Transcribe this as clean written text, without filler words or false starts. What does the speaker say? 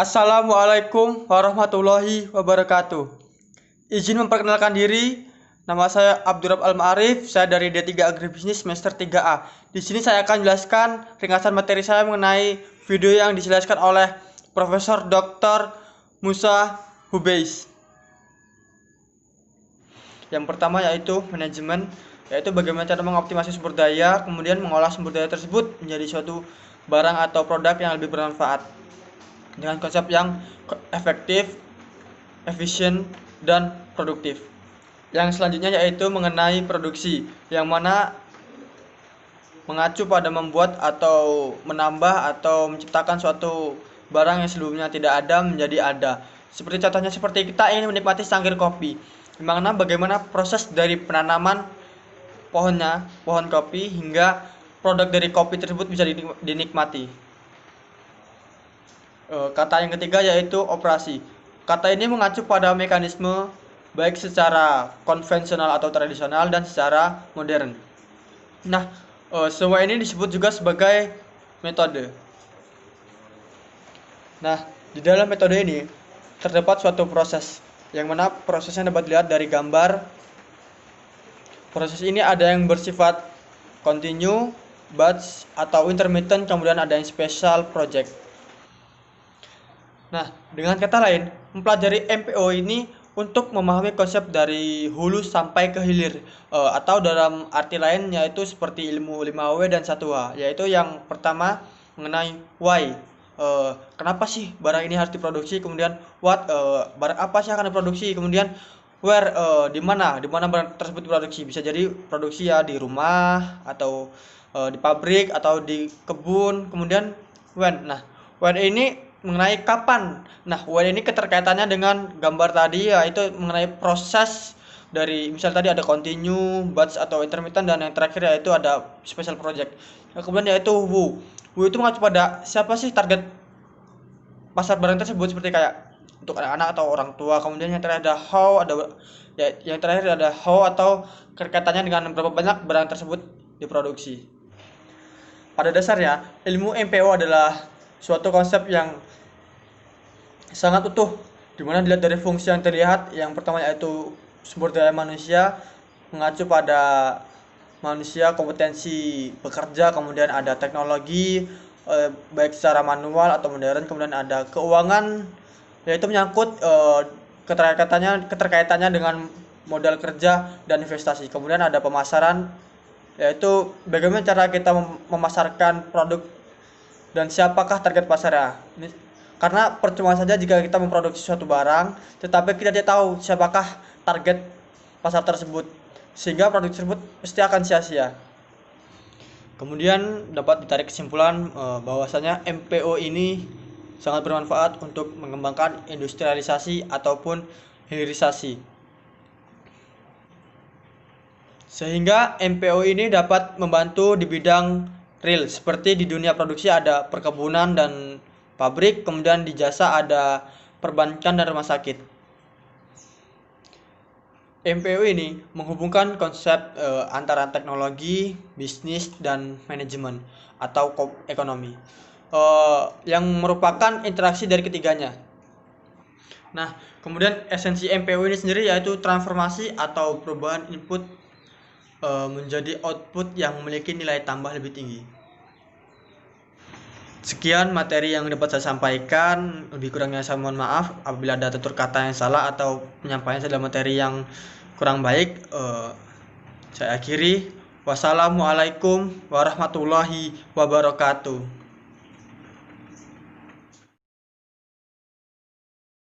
Assalamualaikum warahmatullahi wabarakatuh. Izin memperkenalkan diri, nama saya Abdurrab Al-Ma'arif, saya dari D3 Agribisnis semester 3A. Di sini saya akan menjelaskan ringkasan materi saya mengenai video yang dijelaskan oleh Profesor Dr. Musa Hubeiz. Yang pertama yaitu manajemen, yaitu bagaimana cara mengoptimasi sumber daya, kemudian mengolah sumber daya tersebut menjadi suatu barang atau produk yang lebih bermanfaat dengan konsep yang efektif, efisien, dan produktif. Yang selanjutnya yaitu mengenai produksi, yang mana mengacu pada membuat atau menambah atau menciptakan suatu barang yang sebelumnya tidak ada menjadi ada. Seperti contohnya seperti kita ingin menikmati secangkir kopi, dimana bagaimana proses dari penanaman pohon kopi hingga produk dari kopi tersebut bisa dinikmati. Kata yang ketiga yaitu operasi. Kata ini mengacu pada mekanisme baik secara konvensional atau tradisional dan secara modern. Nah, semua ini disebut juga sebagai metode. Nah, di dalam metode ini terdapat suatu proses, yang mana prosesnya dapat dilihat dari gambar. Proses ini ada yang bersifat continue, batch, atau intermittent, kemudian ada yang special project. Nah, dengan kata lain, mempelajari MPO ini untuk memahami konsep dari hulu sampai ke hilir, atau dalam arti lain yaitu seperti ilmu 5W dan 1H, yaitu yang pertama mengenai why, kenapa sih barang ini harus diproduksi, kemudian what, barang apa sih akan diproduksi, kemudian where, di mana barang tersebut diproduksi. Bisa jadi produksi ya di rumah atau di pabrik atau di kebun. Kemudian when. Nah, when ini mengenai kapan. Nah, when ini keterkaitannya dengan gambar tadi, yaitu mengenai proses dari misal tadi ada continue, batch atau intermittent, dan yang terakhir yaitu ada special project. Nah, kemudian yaitu who. Who itu mengacu pada siapa sih target pasar barang tersebut, seperti kayak untuk anak-anak atau orang tua. Kemudian yang terakhir ada how, atau keterkaitannya dengan berapa banyak barang tersebut diproduksi. Pada dasarnya, ilmu MPO adalah suatu konsep yang sangat utuh, dimana dilihat dari fungsi yang terlihat. Yang pertama yaitu sumber daya manusia, mengacu pada manusia, kompetensi bekerja, kemudian ada teknologi, baik secara manual atau modern, kemudian ada keuangan, yaitu menyangkut keterkaitannya dengan modal kerja dan investasi. Kemudian ada pemasaran, yaitu bagaimana cara kita memasarkan produk dan siapakah target pasarnya. Karena percuma saja jika kita memproduksi suatu barang tetapi kita tidak tahu siapakah target pasar tersebut, sehingga produk tersebut pasti akan sia-sia. Kemudian dapat ditarik kesimpulan bahwasanya MPO ini sangat bermanfaat untuk mengembangkan industrialisasi ataupun hilirisasi. Sehingga MPO ini dapat membantu di bidang real, seperti di dunia produksi ada perkebunan dan pabrik, kemudian di jasa ada perbankan dan rumah sakit. MPO ini menghubungkan konsep antara teknologi, bisnis, dan manajemen atau ekonomi, yang merupakan interaksi dari ketiganya. Nah, kemudian esensi MPO ini sendiri yaitu transformasi atau perubahan input menjadi output yang memiliki nilai tambah lebih tinggi. Sekian materi yang dapat saya sampaikan, lebih kurangnya saya mohon maaf apabila ada tutur kata yang salah atau penyampaian dalam materi yang kurang baik. Saya akhiri. Wassalamualaikum warahmatullahi wabarakatuh.